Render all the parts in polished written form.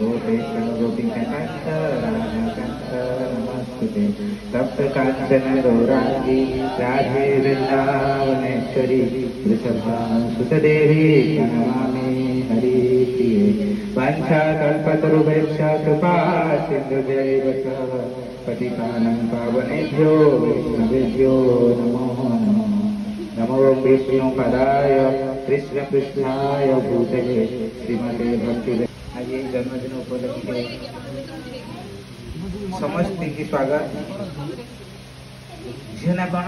गोपेश्वर गोपीकान्त राधाकान्त नमस्ते तप्त कांचन गौरांगी राधे वृंदावनेश्वरी वृषभानुसुत देवी प्रणमामि हरिप्रिये वाञ्छाकल्पतरुभ्यश्च कृपा सिन्धुभ्यैव च पतितानां पावनेभ्यो वैष्णवेभ्यो नमो नमः नमो विष्णुपदाय कृष्णपृष्ठाय भूतले श्रीमते भक्ति आज ये जन्मदिन उपलक्षे समस्त की स्वागत झीना कौन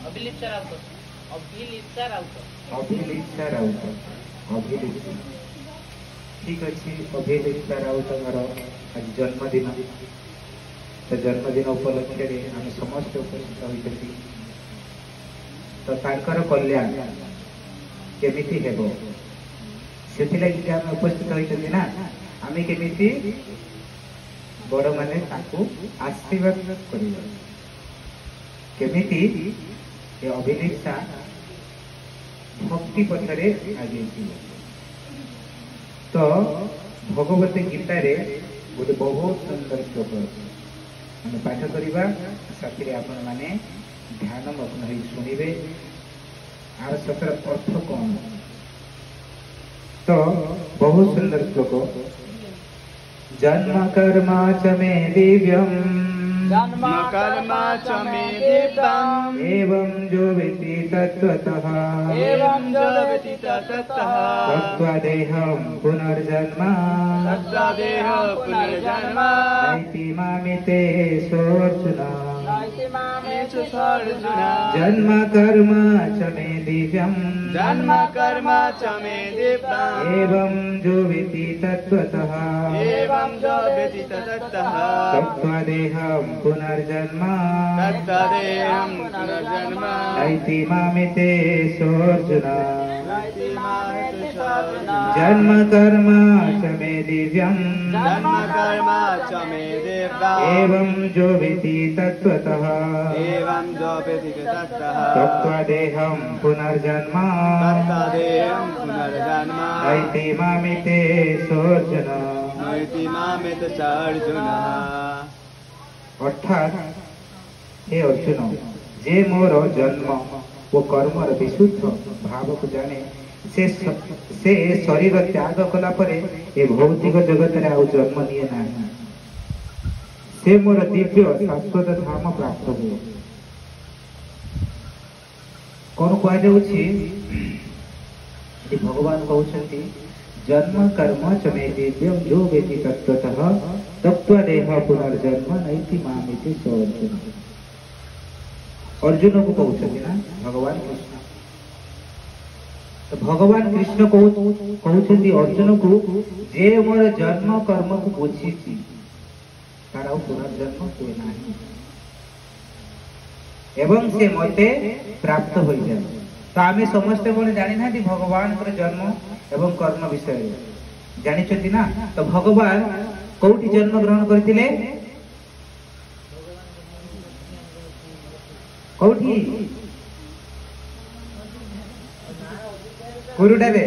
अभिलिप्सा राउत ठीक अच्छे अभिलिप्सा राउत आज जन्मदिन तो जन्मदिन उपलक्षे आम समस्त उपस्थित होती तो तांकर कल्याण केमिति हेबो से लगी आम उपस्थित होती ना आम केमिति बड़ माने ताकू आशीर्वाद करिबा केमिति ये अभिलिप्सा भक्ति पथरे आगे तो भगवती गीता रे गोटे बहुत सुंदर श्लोक अच्छे पाठ करवा साथी आपण माने ध्यान मग्न हो शुणिबे आर सतर अर्थ कौन तो बहुत सुंदर श्लोक जन्म कर्मा च मे दिव्यम जन्म कर्म च मे दिव्यम् एवं जो वेति तत्त्वतः तत्त्वा देहं पुनर्जन्म नैति मामिते सोऽर्जुन जन्म कर्म च मे दिव्यम् जन्म कर्म च मे दिव्यम् एवं जो वेति तत्त्वतः तत्त्वा देहं पुनर्जन्म नैति मामिते सोऽर्जुन जन्म कर्म च मे दिव्यम् एवं जो वेति तत्त्वतः तत्त्वा देहं पुनर्जन्म नैति मामिते सोऽर्जुन अर्थात हे अर्जुन जे मोर जन्म वो कर्मर विशुद्ध भाव को जाने से शरीर त्याग कला परे ए भौतिक जगत रे आउ जन्म निये ना से मोर दिव्य शाश्वत धाम प्राप्त हुए कौन कह जाउछि भगवान कहउछंती जन्म कर्म च मे दिव्यम जो वेति तत्त्वतः तत्त्वा देह पुनर्जन्म नैति मामिति सोऽर्जुन अर्जुन को कहउछंती ना भगवान कृष्ण तो भगवान कृष्ण कहउछंती अर्जुन को जे मोर जन्म कर्म को बुझिछि तार पुनर्जन्म हुए नाही एवं से मते प्राप्त हो जाए तो आम समस्ते कौन जानी ना भगवान जन्म एवं कर्म विषय जानी ना तो भगवान कौटी जन्म ग्रहण करथिले कौटी कुरुडारे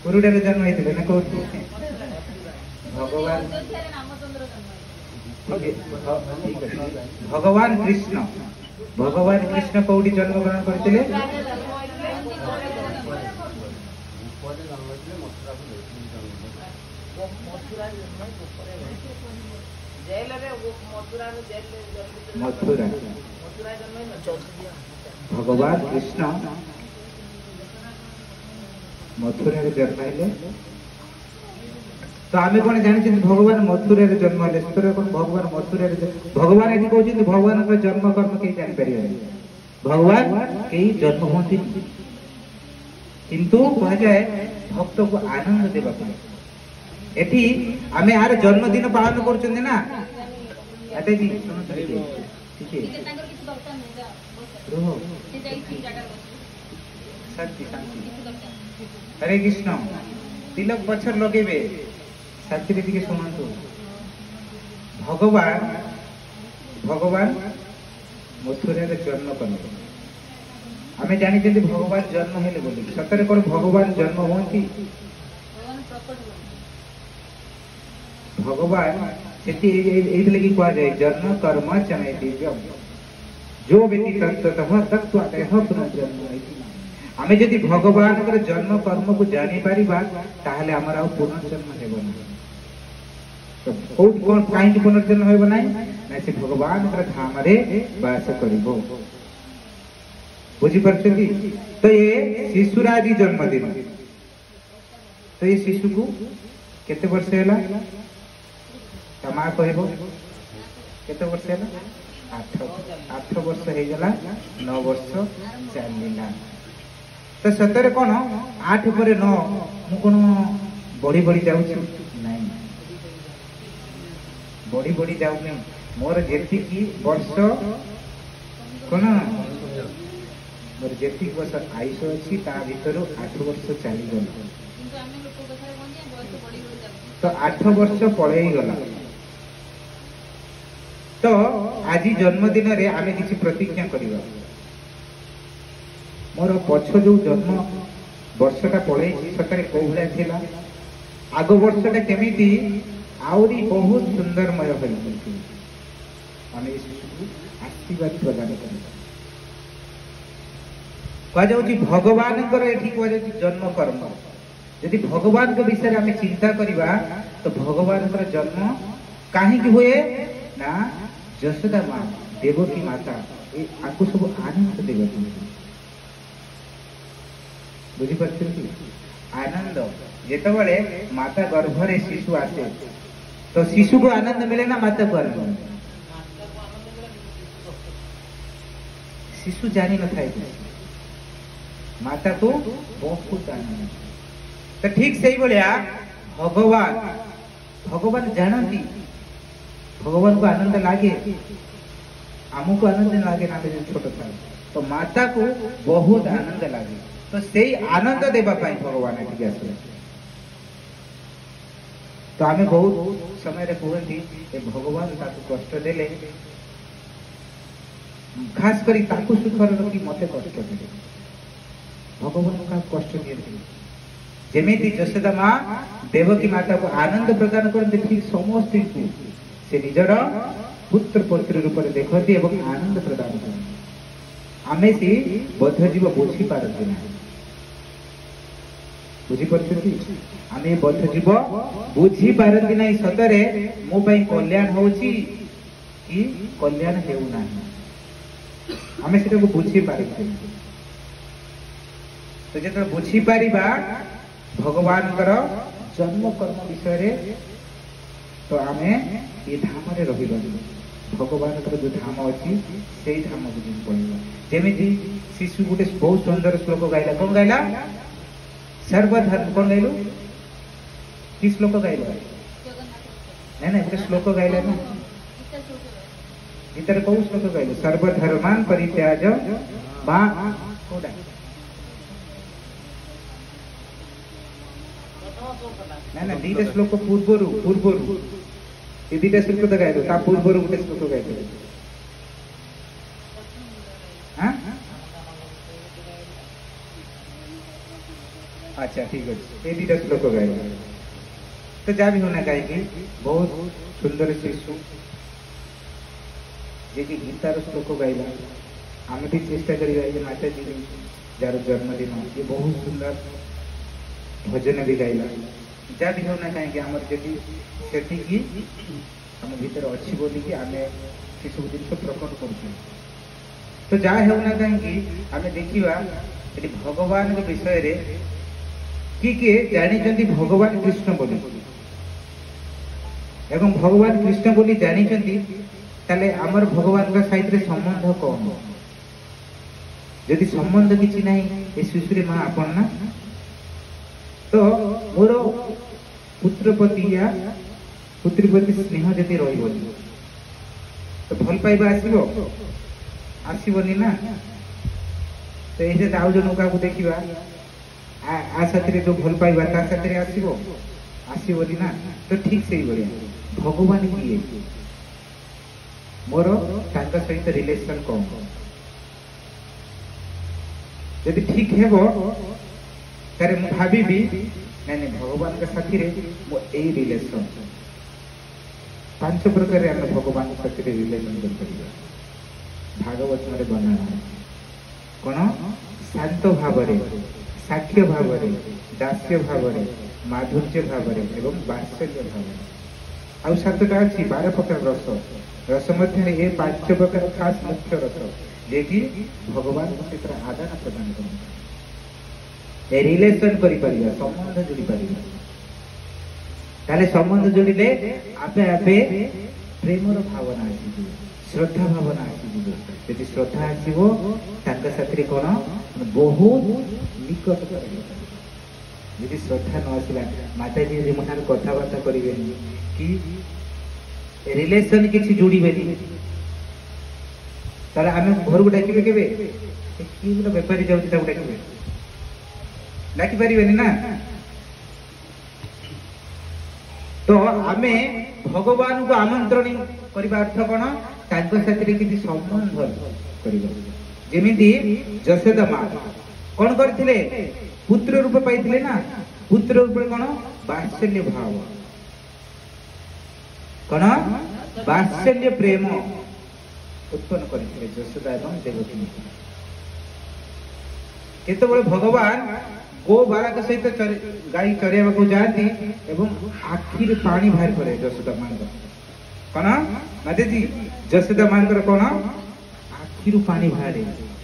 कुरुडारे जन्म होइथिले ना कौटी भगवान भगवान कृष्ण कौटी जन्म ग्रहण करथिले मथुरा भगवान कृष्ण मथुरा रे जन्म हेले तो आमे कोन जानि भगवान मथुरा रे जन्म हेले सतरे कोन भगवान मथुरा रे भगवान एति कहउछि भगवान का जन्म कर्म के जानि परियो भगवान केही जन्म होती किंतु कह जाए भक्त को आनंद देबा पड़े एठी आमे आर जन्मदिन पालन करछन ना अटे जी सुनो ठीक है रहो हरे कृष्ण तिलक पछर लगेबे साथी टिके सुनंतु भगवान भगवान मथुरा रे जन्म कले आमे जानी जंदी भगवान जन्म हेले बोली सतरे कोन भगवान जन्म होंती भगवान सेती एई लगी कहा जाए जन्म कर्म चमे दिव्यम जो व्यक्ति तत्त्वतः तत्त्वातः पुनर्जन्म होइति आमे जदि भगवान कर जन्म कर्म को जानि पारिबा ताहले हमर आ पुनर्जन्म हेबो ना तो कोट कोन काहे कि पुनर्जन्म हेबो नाही ना से भगवान कर धाम रे वास करिबो बुझी परछथि तो ये शिशुरादि जन्मदिन तो ये शिशु को केते वर्ष हैला तमा कहबो केते वर्ष हैला 8 वर्ष हो गला 9 वर्ष चलिला तो सतरे कोन 8 पर 9 मु कोन बड़ी बड़ी जाउ नहीं बड़ी बड़ी जाउ नहीं मोर जेती की वर्ष कोन मोर जेती वर्ष आयुष अछि ता भीतर 8 वर्ष चली गला तो 8 वर्ष पळेई गला तो आज जन्मदिन रे आमे किछि प्रतिज्ञा करिबा मोर पछ जो जन्म वर्षटा पड़े सतरे को भले थिला आगो वर्षटा केमिति आउरी बहुत सुंदरमय होई आमे शिशु आशीर्वाद प्रदान करिबा कह जाउची भगवान कर एठी कह जाउची जन्म कर्म यदि भगवान के विषय आमे चिंता करिबा तो भगवान कर जन्म काहे कि हुए ना यशोदा माँ देवकी माता ये आपको सब आनंद देगा बुझी पार्टी आनंद जेतबले माता गर्भ रे शिशु आसे तो शिशु को आनंद मिले ना माता को आनंद शिशु जानी न थाए माता को बहुत आनंद तो ठीक सही बोलिया भगवान भगवान जानती भगवान को आनंद लागे आमको आनंद लागे ना छोट था तो माता को बहुत आनंद लागे तो से आनंद देवा पाई भगवान ठीक आसे तो आमे बहुत समय रे कहती ए भगवान ताको कष्ट देले खास करी ताको सुख रखी मते कष्ट देले भगवान का कष्ट दिए जेमिति यशोदा माँ देवकी माता को आनंद प्रदान करते ठीक समस्त को से निजर पुत्र पुत्री रूप में देखती एवं आनंद प्रदान करते आमे से बद्ध जीव बुझी पारती ना बुझी पारछथि आमे बद्ध जीव बुझी पारती ना सतरे मो पई कल्याण होची कि कल्याण हेउ ना आमे सेटा को बुझी पारती तो जेत बुझी पारिबा भगवान कर जन्म कर्म विषय रे तो आमे ये धाम रे रहिबा भगवान कर जो धाम अछि सेही धाम को जिन पड़िबा जेमिति शिशु गुटे बहुत सुंदर श्लोक गाइला कोन गाइला सर्वधर्म कोन गाइलो कि श्लोक गाइला नहीं नहीं गुटे श्लोक गाइला ना इतर को श्लोक गाइलो सर्वधर्मान परित्याज मा कोडा ना ना दीटा श्लोक पूर्वरु ये दीटा श्लोक तो गाइलो ता पूर्वरु गुटे श्लोक गाइलो हां अच्छा ठीक है ये दीटा श्लोक गाइलो तो जा भी होना कहीं बहुत सुंदर शिशु जे कि गीतार श्लोक गाइला आमे भी चेष्टा करिबा जे माता जी जार जन्मदिन ये बहुत सुंदर भजन भी गाइला जा भी होना कहीं आमर जदि सेठी की हम भीतर अच्छी बोली कि आमे से सब जिन प्रकट करछे तो जा होना कहीं आमे देखिबा एटी भगवान के विषय रे कि जानी जंदी भगवान कृष्ण बोली एवं भगवान कृष्ण बोली जानी जंदी ताले आमर भगवान का सहित रे संबंध कौन यदि संबंध किछि नहीं ए शिशुरे मां आपन ना तो मोर पुत्रपति या पुत्रीपति स्नेह जदि रहिबो तो भल पाइबा आसीबो आसीबोनी ना तो एजे आउ जन का को देखिबा आ साथरे जो भल पाइबा ता साथरे आसीबो आसीबोनी ना तो ठीक सही बढ़िया भगवान किए मोर तांका सहित रिलेशन कौन यदि ठीक है वो तारे मु भाबीबी नहीं भगवान के साथी रे मो ए रिलेशन 5 प्रकार रे हम भगवान के साथी रे रिलेशन कर परिबा भागवत में बना कोन शांत भाव रे साक्ष्य भाव रे दास्य भाव रे माधुर्य भाव रे एवं वात्सल्य भाव रे आउ 7टा अछि 12 प्रकार रस रस मध्य ए 5 प्रकार खास मुख्य रस जेकी भगवान के सहित आदान प्रदान करते ए रिलेशन करि परिबा संबंध जोड़ी परिबा ताले संबंध जोड़िले आपे आपे प्रेमर भावना आसी श्रद्धा भावना आसी यदि श्रद्धा आसीबो तांका साथी कोन बहुत निकट करिबो यदि श्रद्धा न आसिला माताजी जे मठार कथा बार्ता करिवेनी कि रिलेशन किछि जोड़िबेनी ताले आमे घर को डाकिबे केबे कि गोटे बेपारी जाउछि ता डाकिबे डाकी परिबेनी ना तो आमे भगवान को आमंत्रण करबा अर्थ कोन तांको साथी किछि संबंध करबा जेमिति यशोदा मां कोन करथिले पुत्र रूप पाइथिले ना पुत्र रूप कोन वात्सल्य भाव कोन वात्सल्य प्रेम उत्पन्न करथिले यशोदा एवं देवकी केतबळे भगवान गो बालक सहित गाई चरेवा को जाती एवं आखिर पानी बाहर करे यशोदा मान कौन माते जी यशोदा मान कौन आखिर पानी बाहर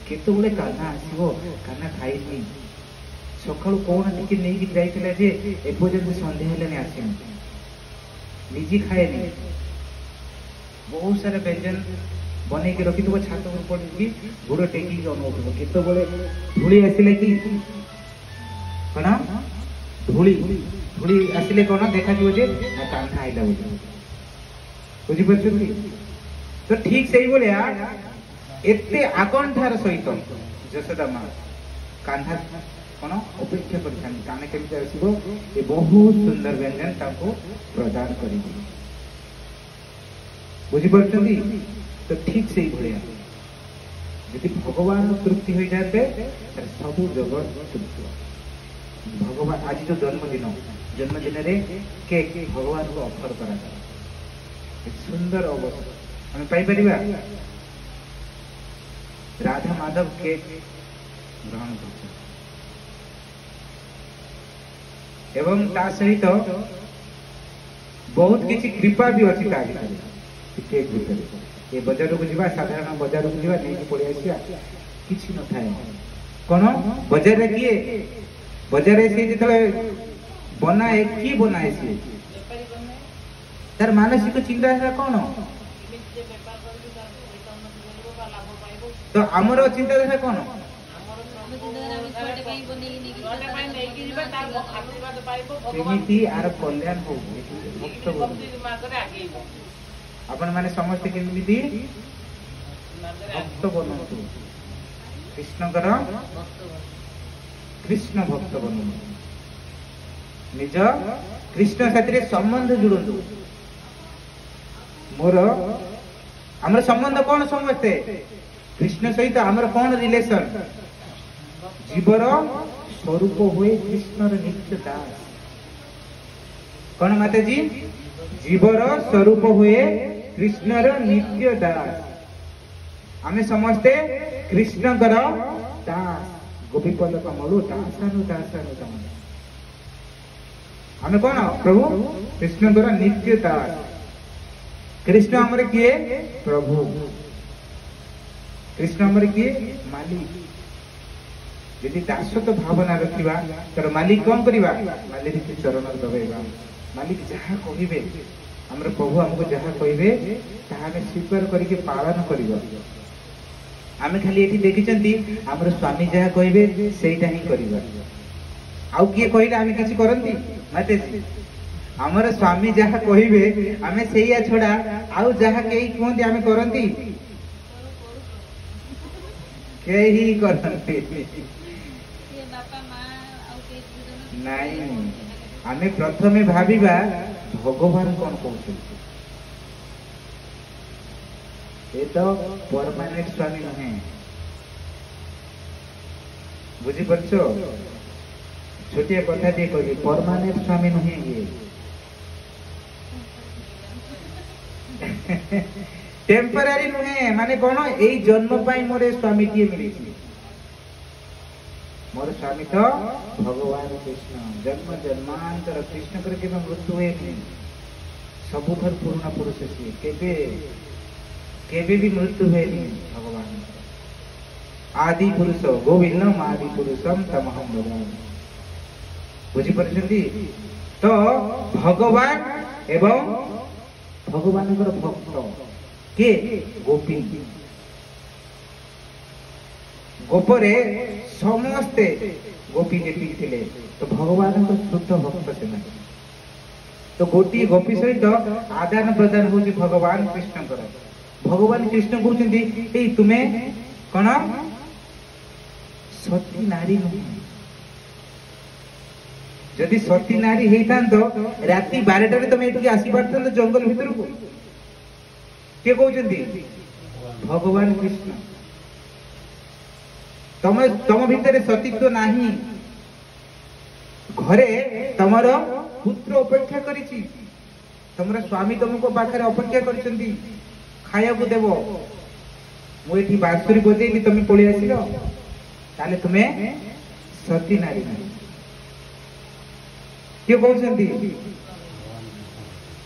केतबळे कान्हा आसीबो कान्हा खाइनी सकाळु कोन टिके नै कि जाइतिला जे एपर्यंत संध्या हेलेनी आसीनी निजी खाएनी बहुत सारा व्यंजन बने के रखी तो छात पर पड़ी गोड़ टेकी अनुभव केतबळे धूली आसिले कि कौन धूली धूली आसिले कौन देखा जो कान्हा आईला बुझीपार तो ठीक से एते आकंठार सहित यशोदा मां कान्हा कौन अपेक्षा कर कान्हा केमती आसो ये बहुत सुंदर व्यंजन प्रदान कर बुझीपार तो ठीक से भाया यदि भगवान तृप्ति हो जाते सब जगत तृप्ति भगवान आज जो जन्मदिन रे केक भगवान को ऑफर करा सुंदर अवसर हम पाई परिबा राधा माधव केक ग्रहण करते एवं ता सहित बहुत किसी कृपा भी अच्छी केक भीतर ये बजार को जीवा साधारण बजार को जीवा नहीं पड़े आसिया किसी न थाए कौन बजार रे किए बजार से जिते बनाए कि बनाए सी तार मानसिक चिंता है कौन तो आमर चिंताधारा कौन केमिति आर कल्याण हो भक्त आपण माने समस्त केमिति भक्त बनतु कृष्णकर कृष्ण भक्त बनतु निज कृष्ण साथी संबंध जुड़तु मोर हमर संबंध कौन समझते कृष्ण सहित हमर कौन रिलेशन जीवर स्वरूप हुए कृष्णर नित्य दास कौन माता जी जीवर स्वरूप हुए कृष्णर नित्य दास आमे समस्ते कृष्णकर दास गोपीपद कमलु दासानु दासानु तम आमे कौन प्रभु कृष्णकर नित्य दास कृष्ण हमर किए प्रभु कृष्ण हमर किए मालिक यदि दासत्व भावना रखिबा तर मालिक कौन करिबा मालिक के चरण दबेबा मालिक जहाँ कहिबे हमर प्रभु हमको जहाँ कहिबे ताहा में स्वीकार करके पालन करिबा आमे खाली एठी देखिचंती हमर स्वामी जहाँ कहिबे सेटा ही करिबा आउ किए कहिला आमे किछि करंती माते हमर स्वामी जहाँ कहिबे आमे सेया छोड़ा आउ जहाँ केही कहंती आमे करंती केही करंती नहीं आमे प्रथमे भाबिबा भगवान कौन कहते ये तो परमानेंट स्वामी नुहे बुझीपारछ छोटिया कथा टे कहि परमानेंट स्वामी नुहे ये टेम्परारी नुहे माने कोन एई जन्म पाई मोरे स्वामी टिए मिली मोर स्वामी तो भगवान कृष्ण जन्म जन्मांतर कृष्ण कर के मृत्यु हुए नहीं सबुठर पुराना पुरुष सी केबे भी मृत्यु हुए नहीं भगवान आदि पुरुष गोविंदम आदि पुरुषम तमहम भजामि बुझी परछंती तो भगवान एवं भगवान भक्त के गोपी गोपरे समस्ते गोपी जेती थिले तो भगवान को शुद्ध भक्त से तो गोटी गोपी सहित आदान प्रदान हो भगवान कृष्ण कर भगवान कृष्ण कहते तुम्हें कौन सती नारी नुह जदि सती नारी होता तो राति 12 तुम ये आसी पार्थ जंगल भीतर को किए कहते भगवान कृष्ण तम भितर सतीत्व नहीं घरे तमर पुत्र अपेक्षा करिछि तमरा स्वामी तुमको पाखरे अपेक्षा करछंती खाया को देव मु एठी बांसुरी बजेली तुम पळी आसिलो ताले तुम्हें सती नारी नहीं के कहछंती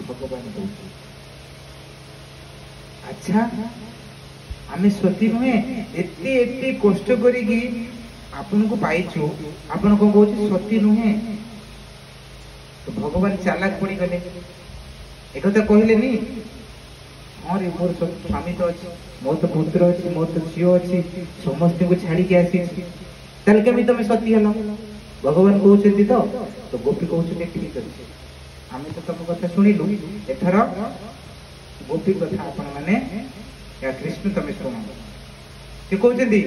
भगवान कहछंती अच्छा आमे सती नुहे एते एते कष्ट करिकी आपन को पाइछु आपन को कहछि सती नुहे तो भगवान चालाक पड़ी गले एक कथा कहले नी हां रे मोर स्वामी तो अछि मोर तो पुत्र अछि मोर तो झियो अछि समस्त को छाड़ी के आसी तल के भी तमे सती हलो भगवान कहउछंती तो गोपी कहउछंती ठीक अछि आमे तो तम कथा सुनिलु एथरा गोपी कथा आपन माने या कृष्ण तमे सुनो के कहउछंती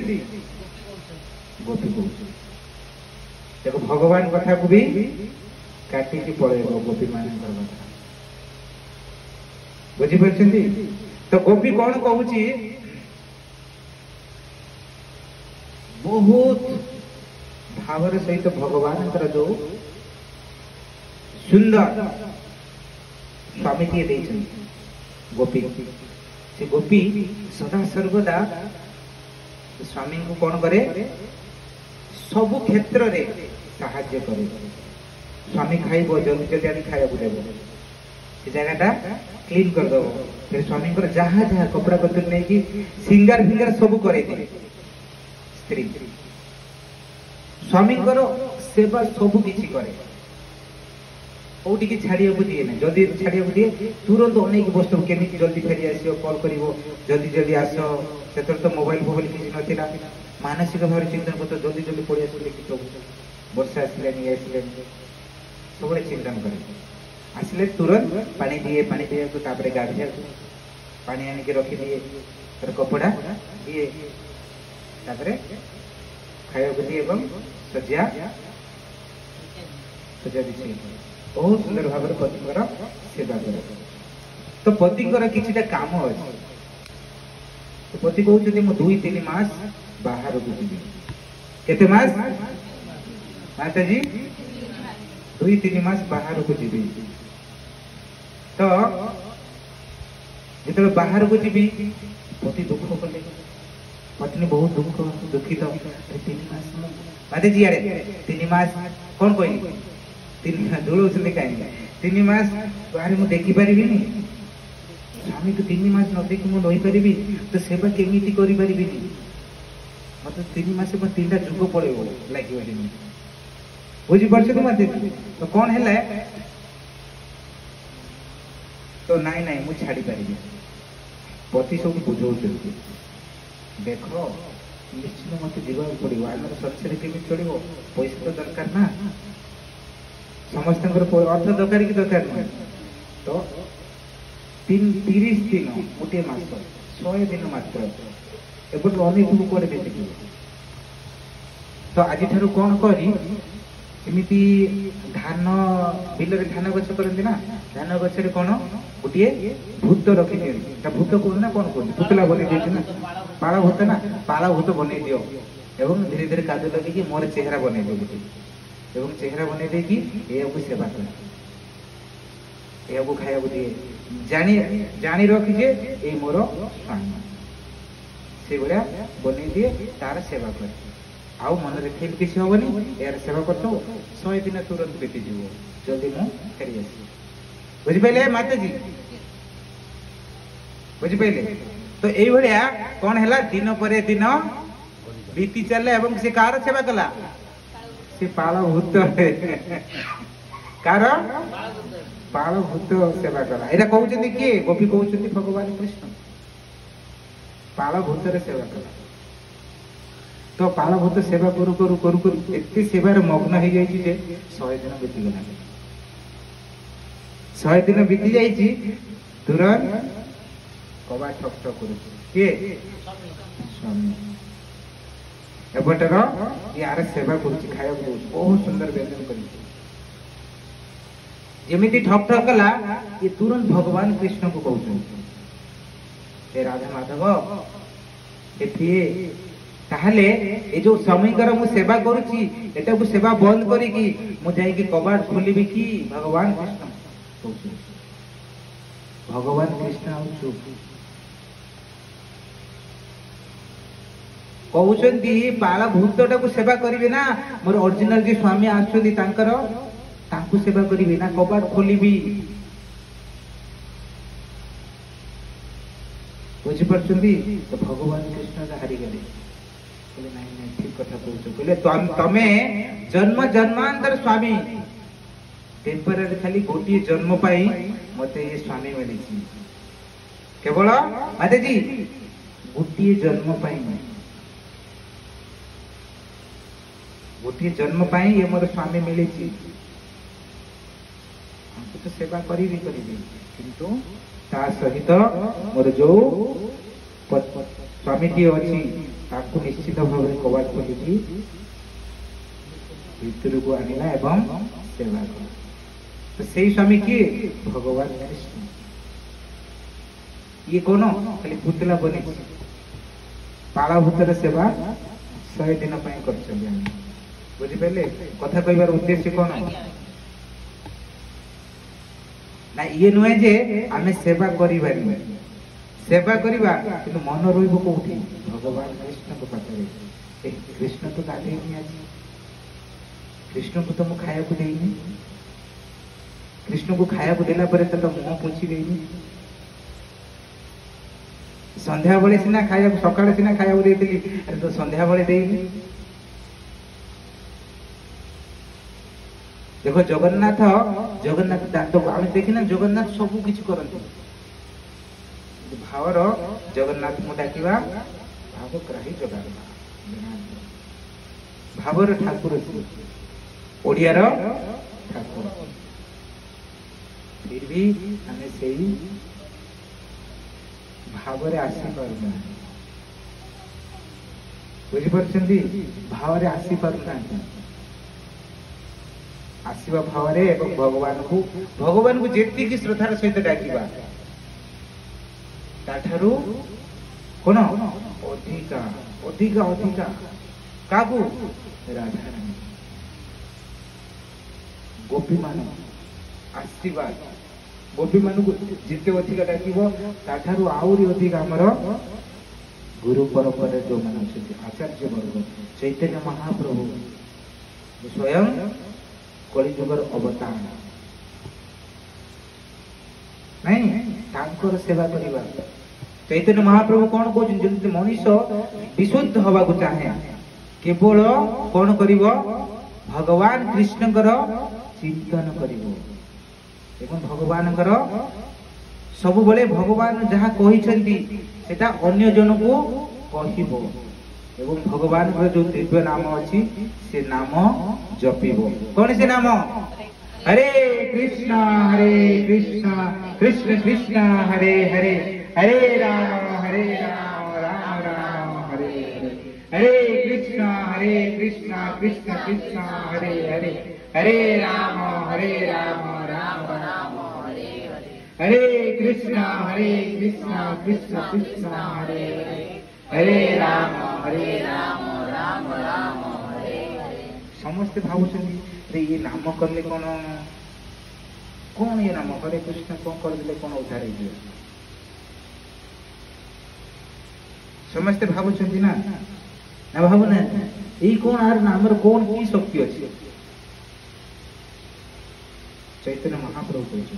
गोपी कहउछंती देखो भगवान कथा को भी काटी की पळेबो गोपी मानकर कथा बुझी परछंती तो गोपी कौन कहूची बहुत भावर सहित भगवान जो सुंदर स्वामी टी देछन गोपी से गोपी सदा सर्वदा स्वामी को कौन करे सब क्षेत्र रे साहाय्य करे स्वामी खाइबो जल्दी जल्दी आनी खाया देव से जगह क्लीन कर दो फिर स्वामी को जहाँ जहाँ कपड़ा पत्र नहीं कि सिंगार फिंगार सब करे स्त्री स्वामी सेवा सब किसी करे कौटी की छाड़िया को दिए ना जल्दी छाड़िया को दिए तुरंत अनेक वस्तु केमी जल्दी फेरी आसो कॉल करिवो जल्दी जल्दी आस से तो मोबाइल फोबाइल किसी नथिला मानसिक भाव चिंतन करते जल्दी जल्दी पड़ी आसले कि वर्षा आसले सब चिंतन करे आसले तुरंत पानी दिए को तापरे गाधिया पानी आनी के रखी दिए तर कपड़ा दिए तापरे खाया को दिए एवं सज्जा सज्जा दी बहुत सुंदर भाव पतिकर सेवा करे तो पतिकर किछिटा काम अछि तो पति कहउछथि मु 2-3 मास बाहर को जीवी केते मास माता जी 2-3 मास बाहर को जीवी तो जिते बाहर को जीवी पति दुख कले पत्नी बहुत दुखित 3 मास माता जी अरे 3 मास कौन कहली 3 मास जुड़े कहीं 3 मास बाहर मुझे देखी पारि स्वामी को 3 मास न देखी मुझे रही तो सेवा केमी करी मत 3 मास 3टा जुग पड़े लगे बुझीपार तो मत तो कौन है तो नाई नाई मुझे छाड़ी पारि पति सब बुझाऊ देख निश्चित मत जीवाक पड़ो आम संसार केमी चलो पैसा तो दरकार ना समस्त अर्थ दरकार कि दरकार नहीं तो 30 दिन गोटे मास 100 दिन मात्र एपट अनेक कुआड़े बेचि तो आज ठार कौन करी धान बिल धान गछ करती ना धान गछ कौन गोटे भूत रखी दिखती भूत कौन ना कौन कौन पुतला बन ना पाला भूत ना पाला भूत बन दियो एवं धीरे धीरे काजू लगे कि मोर चेहरा बने दे एवं चेहरा बने दे कि ये सेवा कर ये खाया दिए जानी रखिजे ये मोर स्वामी से भाया बन दिए तार सेवा कर आउ मन रे फिल किसी हेनी यार सेवा कर 100 दिन तुरंत बीतीज जल्दी मु फेरी आस बुझिपारे माताजी बुझिपारे तो ये कौन है दिन पर दिन बीती चले एवं से कार सेवा कला से पालभूत कार पालभूत सेवा कला यहाँ कहते किए गोपी कहते भगवान कृष्ण पालभूत सेवा कला तो पालभूत सेवा करू करू करू करू एते सेवार मग्न हो जाए 100 दिन बीतीगला 100 दिन बीती जाइए तुरंत कबाट ठक ठक किए स्वामी एपटर यार सेवा कर खाया बहुत सुंदर व्यंजन कर जमी ठक ठक कला ये तुरंत भगवान कृष्ण को कहते राधा माधव ताहले ये जो समयकर मु सेवा करुची एटा को सेवा बंद करी मु जाई कबाट खोलिबी कि भगवान कृष्ण कहते भगवान कृष्ण आउछु कहते पालभूतटा को सेवा करेंगे ना मोर ओरिजिनल जो स्वामी आसु सेवा करेंगे ना कबाट खोलिबी बुझीपार तो भगवान कृष्ण हारीगले नहीं ठीक कथा कहले तमे जन्म जन्मांतर स्वामी टेम्पररी खाली गोटे जन्म पाई मते ये स्वामी मिली केवल माताजी गोटे जन्म पाई गोटे जन्म पाई ये मोर स्वामी मिली तो सेवा करी किंतु ता सहित मोर जो स्वामी जी अच्छी ताकू निश्चित भाव में कबाट खोली भीतर को आनिला एवं सेवा कर तो सही स्वामी किए भगवान कृष्ण ये कौन खाली पुतला बने पालभूतर सेवा 100 दिन कर बुझिपारे कथा कहबार उद्देश्य कौन ना ये नुहे जे आमे सेवा करिबानी सेवा करिबा किंतु मन रहिबो कोठी भगवान कृष्ण को पाखरे कृष्ण तो गाधे नहीं आज कृष्ण को तो मु खाया को देइनी कृष्ण को खाया को देला परे तो मुंह पोछि देइनी संध्या बेले सिना खाया सकाळे सिना खाया को देइतली अरे तो संध्या बेले देइनी देखो जगन्नाथ जगन्नाथ दांत आम देखना जगन्नाथ सब किसी करते भावर जगन्नाथ को डाकिवा भावग्राही जगन्नाथ भावर ठाकुर ओडियार ठाकुर फिर भी हमें सही भावरे आसी पारुना बुझिपारछंती भावरे आसी पारुना आसवा भाव भगवान को जेती की श्रद्धार सहित डाकिबा ताठारु कोन अधिका अधिका अधिका काकू राधा रानी गोपी मान आशीर्वाद गोपी मान को जिते अधिका डाकिबो ताठारु आउरी अधिका हमर गुरु परंपरा जो मान आचार्य वर्ग चैतन्य महाप्रभु स्वयं कलिजुगर अवतार नहीं तांकर सेवा करिबा चैतन्य महाप्रभु कौन कहते मनीष विशुद्ध हवा को चाहे केवल कौन करिवो भगवान कृष्णकर चिंतन करिवो एवं भगवान सब बेले भगवान जहाँ कहिसेंती सेटा अन्य जन को कहिबो एवं भगवान जो दिव्य नाम अच्छी से नाम जपिबो कौन से नाम हरे कृष्ण कृष्ण कृष्ण हरे हरे हरे राम राम राम हरे हरे हरे कृष्ण कृष्ण कृष्ण हरे हरे हरे राम राम राम हरे हरे हरे कृष्ण कृष्ण कृष्ण कृष्ण हरे हरे हरे राम राम ସମସ୍ତେ ଭାବୁଛନ୍ତି ଯେ ଇଏ ନାମ କଲେ କଣ କଣ ଇଏ ନାମ ହରେ କୃଷ୍ଣ କଣ କରିଦେଲେ କଣ ଉଦ୍ଧାର ହେଇଯିବ। ସମସ୍ତେ ଭାବୁଛନ୍ତି ନା ଭାବୁନାହାନ୍ତି ଏଇ କଣ ଆର ନାମର କଣ କି ଶକ୍ତି ଅଛି। ଚୈତନ୍ୟ ମହାପ୍ରଭୁ କହୁଛନ୍ତି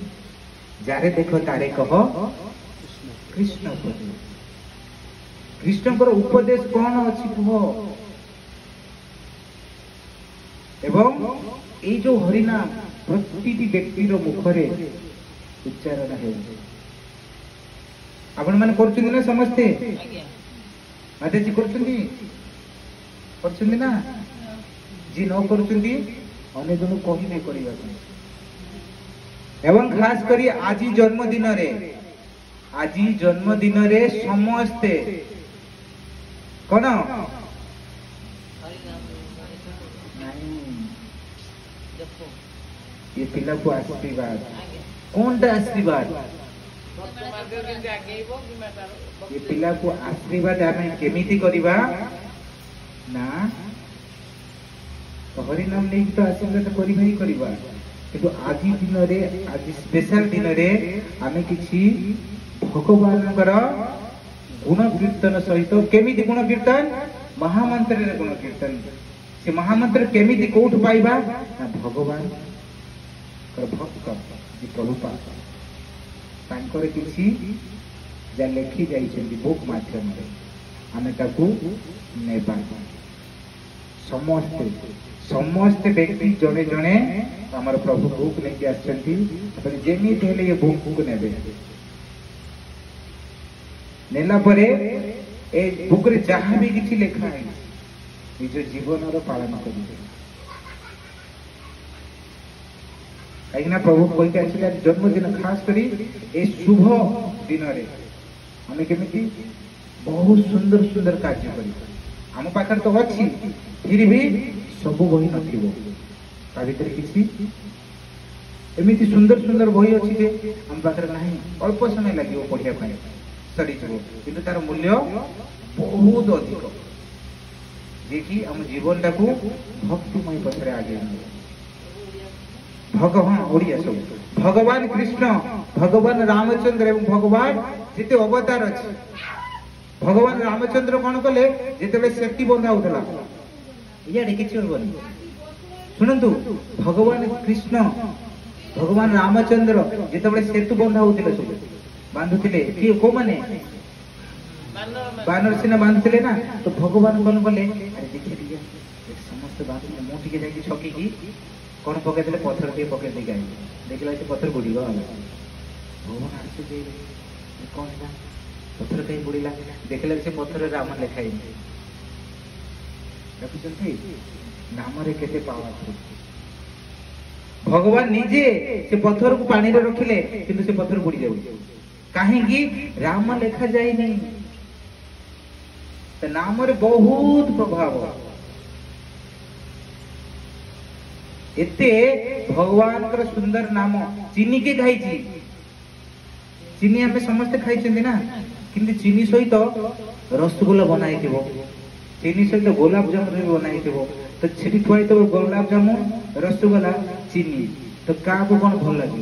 ଯାରେ ଦେଖ ତାରେ କହ କୃଷ୍ଣ ଉପଦେଶ। କୃଷ୍ଣଙ୍କର ଉପଦେଶ କଣ ଅଛି କୁହ। ଏବଂ ଏଇ ଯୋଉ ହରିନାମ ପ୍ରତିଟି ବ୍ୟକ୍ତିର ମୁଖରେ ଉଚ୍ଚାରଣ ହେଉଛି। ଆପଣ ମାନେ କରୁଛନ୍ତି ନା ସମସ୍ତେ ମାତାଜୀ କରୁଛନ୍ତି ନା ଯିଏ ନ କରୁଛନ୍ତି ଅନ୍ୟ ଜଣକୁ କହିବେ କରିବା ପାଇଁ। ଏବଂ ଖାସ କରି ଆଜି ଜନ୍ମଦିନରେ ସମସ୍ତେ କଣ ये पिला को आशीर्वाद कौन टा आशीर्वाद ये पिला को आशीर्वाद आमे केमिति करिबा ना हरि नाम नहीं तो आशीर्वाद करिबा ही करिबा किंतु आजि दिन रे आज स्पेशल दिन रे आमे किछि भगवानकर गुण कीर्तन सहित केमिति गुण कीर्तन महामंत्र रे गुण कीर्तन से महामंत्र केमिति कोठ पाइबा ना भगवान भक्त प्रभुपाद तांकर किछि जा लेखि जाइछन्ति बुक माध्यम रे आमे ताकू नेबा समस्त व्यक्ति जने जने हमर प्रभु बुक लेके आछन्ति पर जेमिति हेले ये बुक को नेबे नेला परे ए बुक रे जहां भी किछि लेखा है निज जीवन रो पालन करिबे। कहीं प्रभु कही आसिला जन्मदिन खास करी ए शुभ दिन रे हमें केमिति बहुत सुंदर सुंदर कार्य करी हम पाखर तो अच्छी फिर भी सब बही नथिबो ता भीतर किछि एमिति सुंदर सुंदर बही अछि जे हम पाखर नहीं अल्प समय लागिवो पढ़िया पाए सरी जबो किंतु तार मूल्य बहुत अधिक जे कि हम जीवन टाकू भक्तिमय पथरे आगे भगवान ओडिया सब भगवान कृष्ण भगवान रामचंद्र एवं भगवान जिते अवतार अछि भगवान रामचंद्र कौन कले जिते सेफ्टी बंधा होता इे किसी शुणु भगवान कृष्ण भगवान रामचंद्र जिते सेतु बंधा होते सब बांधुले किए को माने बानर सिना बांधुले ना तो भगवान कौन कले अरे देखिए समस्त बांधुले मुझे जाकि छकी कौन पकड़ पथर टे पकड़ दे गए देखला से पथर बुड़ीग भगवान आसे कौन है पथर कहीं बुड़ीला देखला से पथर राम लिखाई देखुଛନ୍ତି नाम रे केते पावर भगवान निजे से पथर को पानी रे रखिले किंतु से पथर बुड़ी जाउ काहे कि राम लिखा जाय नहीं तो नाम रे बहुत प्रभाव एते भगवान का सुंदर नाम चीनी के खाई चीनी हमें समस्त खाई ना किंतु चीनी सहित रसगुल्ला बनाई चीनी सहित गोलाप जामुन भी बनाई तो छेटी थुआई तो गोलाप जामुन रसगुल्ला चीनी तो क्या को कौन भल लगे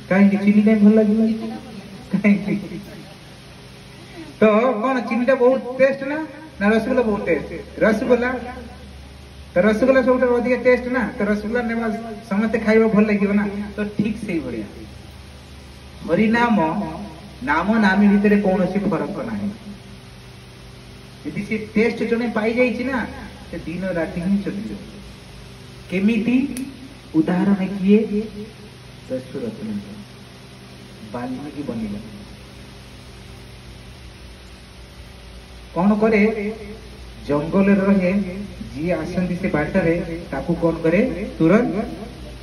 कहीं चीनी कहीं भल लगे कहीं तो कौन चीनी टा बहुत टेस्ट ना रसगुल्ला बहुत टेस्ट रसगुल्ला तो रसगुल्ला सब अधिक टेस्ट ना तो रसगुल्ला ने समस्ते खाइबा भल लगे ना तो ठीक से बढ़िया हरिनाम नाम नामी भितर कौन फरक ना यदि से टेस्ट जने पाई जाइए ना से दिन राति ही चलिए केमिति उदाहरण किए दशरथ वाल्मीकि बनिला कौन करे जंगल रहे जी आसंती से बाटर ताकू कौन करे तुरंत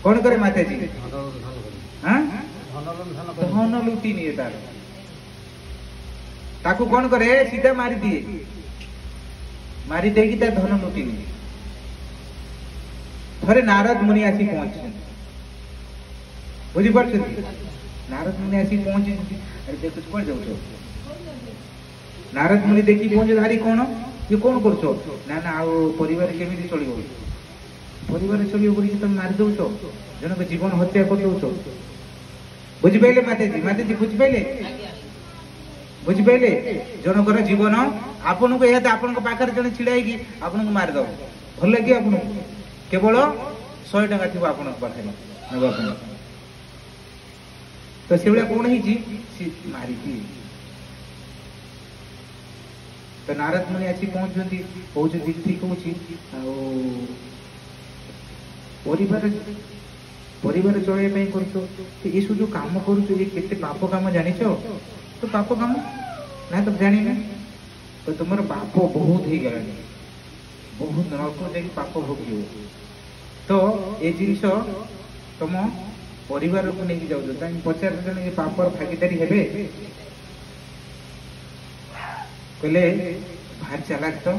कौन करे माता जी धन लुटी निये तार ताकू कौन करे सीधा मारी दिए मारी देगी तार धन लुटी निये थरे नारद मुनि आसी पहुंचे बुझी पार नारद मुनि आसी पहुंचे अरे देखो पड़ जाऊ नारद मुनि देखी पहुंचे धारी कौन ये कौन करछो ना ना आ परिवार केमिति चलिबो परिवार चलिबो बोली तुम मारि दउछो जनक जीवन हत्या कर दउछो बुझि पाइले मातेजी बुझि पाइले बुझि पाइले जनकर जीवन आपन को एते आपन को पाखर जने छिड़ाई की आपन को मारि दो भल लागि आपन केवल 100 टका थिबो आपन को पाखरे नबा तो सेबला कोन ही जी मारी की तो नारद मुनि आसी पहुंचती कहते ठीक हूँ परिवार परिवार चलैया कर ये सब जो कम कर केते पाप काम जान तो पाप काम ना तो जानी ना तो तुम पाप बहुत ही गला बहुत नरक जाकि पाप भोग तो ये जिनस तुम परिवार को लेकिन जाऊ पचार जन पापर भागीदारी हेबे कहले भारी चालाक तो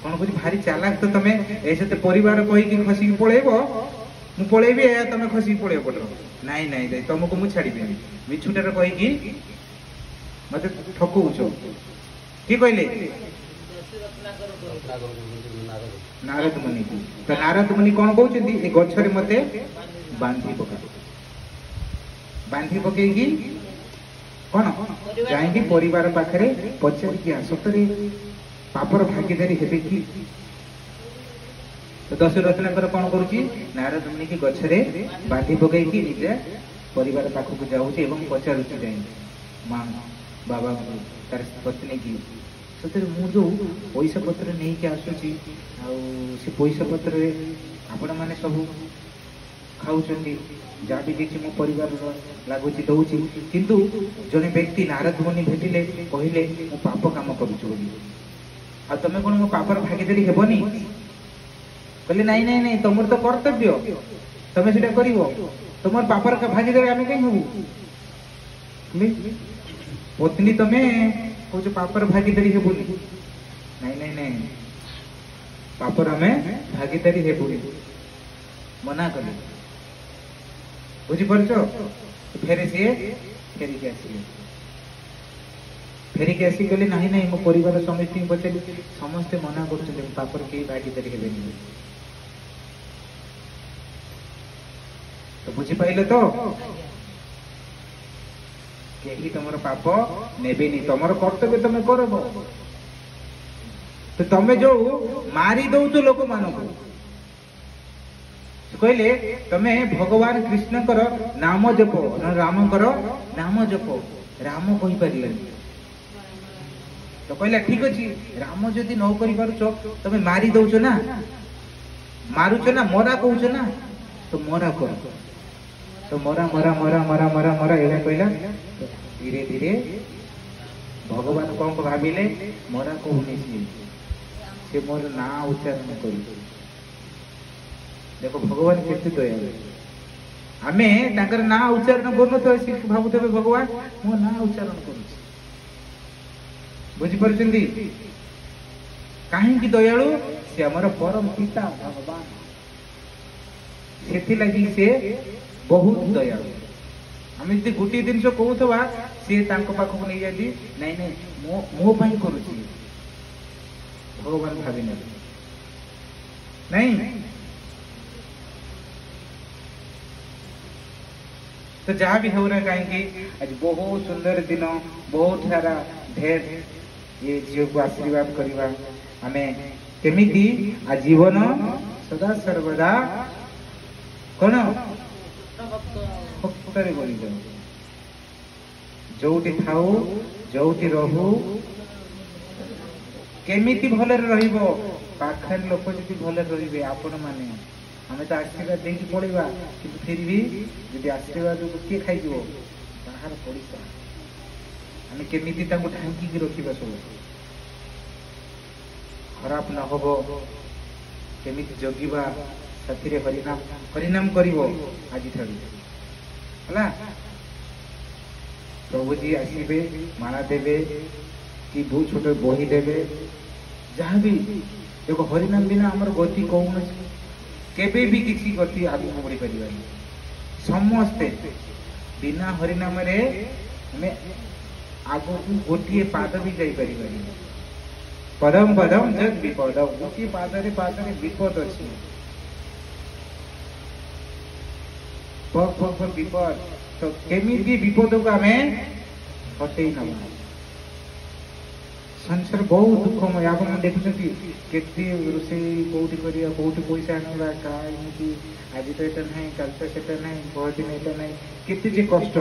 कौन कह भारी चालाक तो तुम ऐसे परिवार कहीकि खसिक पलैब मु पलैबी तुम खसिक पलैब पड़ नाई नाई तुमको मुझे छाड़ी मिछुटार कहीकि मत ठकौच कि कहले नारद मुनि तो नारद मुनि कौन कहते गछरे मते बांधी पकई कौन जाइए परिवार पाखे पचार कि सतरे पापर भागीदारी हेबे कि तो दशरथ कौन करुच्ची नारद मुनि की गछरे बांधी पकई निजे परिवार पाखक जाऊँच पचारुची जाए माँ बाबा तार पत्नी की सतरे मु जो पैसा पत्र नहीं के आसुची से पैसा पत्र आपण मैंने सब खाऊँ जहाँ भी देखिए मो परिवार लगुच दौची किंतु जने व्यक्ति नारद मुनि भेटिले कहले मु पाप काम करुछु बोली आ तमे कोन मो पापर भागीदारी हेबनी कहले नहीं नहीं नहीं तुमर तो कर्तव्य तमे सेटा करिवो तुमर पापर का भागीदारी आमे कहीं होबू पत्नी तमे कुछ पापर भागीदारी हेबुनी नहीं नहीं नहीं पापर हमें भागीदारी हेबुनी मना कले बुझीपार फेरे सी फेरिकी आसिले फेरिकी आसी कहले नहीं नहीं मो परिवार समस्त पचारि समस्ते मना कर पापर के भागीदारी हेबे तो बुझीपाइले तो यही तुम पाप नेबेनी तुम कर्तव्य तुम करब तो तुम जो मारी दौ लोक मान कहले तमे भगवान कृष्ण कर नाम जप राम कर नाम जप राम कही पारे तो कहला ठीक अच्छे राम जदि न कर तमे मारी दौच ना मारुच ना मरा कहूच ना तो मरा कर तो मरा मरा मरा मरा मरा मरा एवं कहला धीरे धीरे भगवान कौन को भाविले मरा कहूनी से मोर ना उच्चारण कर देखो भगवान केते दयालु आमे ताकर ना उच्चारण करनो तो से भाबुते भगवान मो ना उच्चारण करूछि बुझी परछंदी काहे की दयालु से हमर परम पिता भगवान सेथि लागि से बहुत दयालु आमे जदि गोटे दिन जो कहूथबा से तांको पाखक नहीं जाती नहीं नहीं मो पाई करूछि भगवान भाविने नहीं तो जहाँ भी हो रहा कहीं आज बहुत सुंदर दिन बहुत सारा ढेर ये झील को आशीर्वाद करवा आमे केमिति आजीवन सदा सर्वदा कौन भक्तरे बोली जोटी थाऊ जोटी रहू केमिति भले रहिबो पाखर लोक जदि भले रहिबे आपण माने हमें तो आशीर्वाद देकी पड़ेगा किंतु फिर भी यदि आशीर्वाद को किए खाई बाहर पड़ीसा आम केमिति ढांकी रखा सब खराब न हो केमिति जगिबा साथी हरिनाम हरिनाम करिवो आज है प्रभुजी आसबे माला देवे कि बहुत छोट बही देवे जहाँ भी देखो हरिनाम बिना आमर गति कौन केबे भी किसी गति आगे बढ़ी पार समस्ते बिना हरिनाम आगो गोटे पाद भी जापर पदम पदम जग विपद गोटे पादरे पादरे विपद अच्छी पग पग पर विपद तो केमी विपद को आम हटई नवा संसार बहुत दुखमय आप देखुं केते रोषेई कौटी करिया कौटी पैसा आनवा कमी आज तो यहाँ ना कल तो सेटा ना बहुत दिन यहाँ ना केते जे कष्ट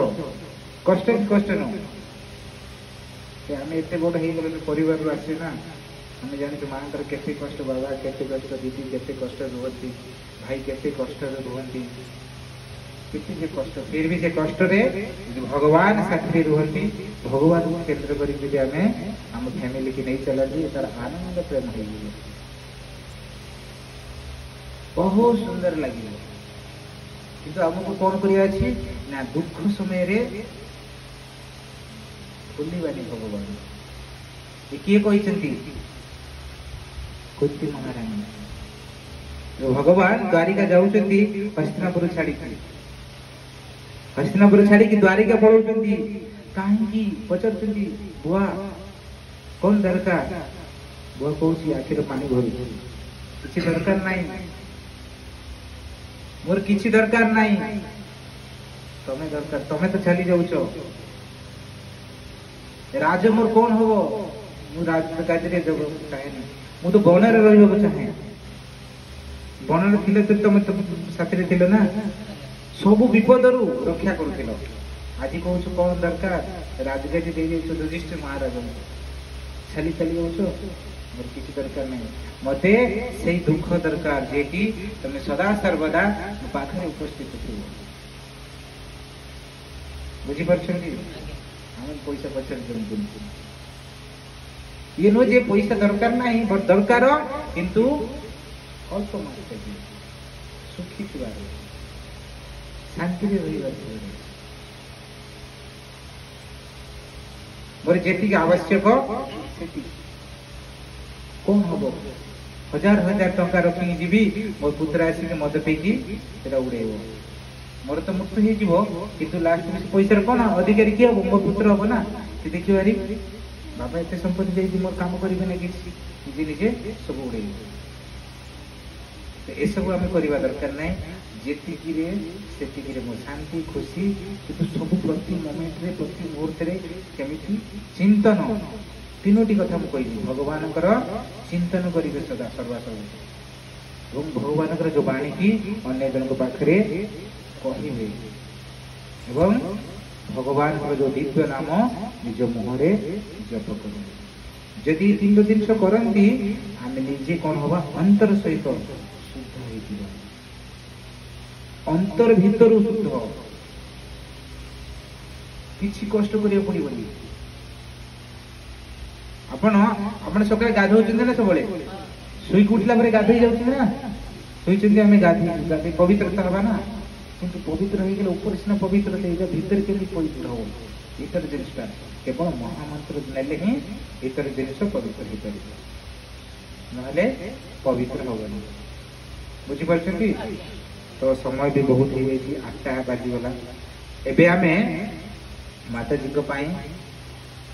कष्ट कि कष्ट नुह आम एत बड़ हो परिवार आसे ना आम जानी माँ केते कष्ट बाबा केते कष्ट दीदी केते कष्ट रुहती भाई केते कष्ट रुहती किसी जे कष्ट फिर भी से कष्ट रे भगवान साथी रुहती भगवान को केंद्र करी आम फैमिली की नहीं चला तार आनंद प्रेम हो बहुत सुंदर लगे किंतु आमको कौन करिया अछि ना दुख समय रे भूलिबानी भगवान ये किए कहते कुंती महारानी भगवान द्वारिका जाऊँगी हस्तिनापुर छाड़ी हस्तिनापुर छाड़ी द्वारिका पलाउं कहीं पचार बुआ कौन दरकार बुआ कौन आखिर पानी भर किसी दरकार नहीं मोर किसी दरकार नहीं तमें दरकार तमें तो चली जाऊच राज मोर कौन हम मु राज्य चाहे मु तो बन रही चाहे बन थे तो तुम साथी थे ना सब विपद रु रक्षा कर आज कौच कौन दरकार राजगादी दे युधिष्ठिर महाराज चली चली जाऊच मोर किसी दरकार नहीं मते से दुख दरकार जे कि तुम सदा सर्वदा पाखे उपस्थित थी बुझीपार आम पैसा पचार ये नुह जे पैसा दरकार ना बट दरकार किंतु अल्प मात्रा सुखी शांति मोर जी आवश्यक कौन हम हजार हजार टंका रखी जीवी मोर पुत्र आसिक मद पीकी उड़ेब मोर तो मुक्त हो किंतु लास्ट में पैसा कौन अधिकारी किए हम मो पुत्र हम ना कि देखिए अरे बाबा एत संपत्ति दे मोर काम करेंगे ना किसी निजे निजे सब उड़े ए सब आम करवा दरकार ना जी मो शांति खुशी किंतु सब प्रति मोमेंट रे प्रति मुहूर्त रे केमिति चिंतन तीनोटी कथा मुझे कही भगवान चिंतन करेंगे सदा सर्वासर्व और भगवान जो बाणी की अन्य जन पाखे कहे एवं भगवान जो दिव्य नाम निज मुहरे जप कर जदि तीन जिन करती आम निजे कौन हवा अंतर सहित शुद्ध अंतर भितर शुद्ध किसी कष्ट करिया पड़िबनी आपण आपण सकाळे गाधौचंदी ना सबले सुई उठला परे गाधई जाउछी ना सुईचंदी आमे गाधी पवित्रता हबा ना किंतु पवित्र हो गले ऊपर सिना पवित्र थे भीतर केमि पवित्र हो इतर जिनिसटा केवल महामंत्र नेले ही इतर जिनिस पवित्र हो पारे नहले पवित्र होबनी बुझी पारछंती तो समय भी बहुत हो गई 8टा बाजीगला एबे आमे माता जी को पाई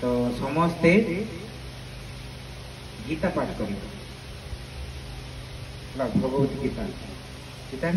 तो समस्ते गीता पाठ कर भगवत गीता गीता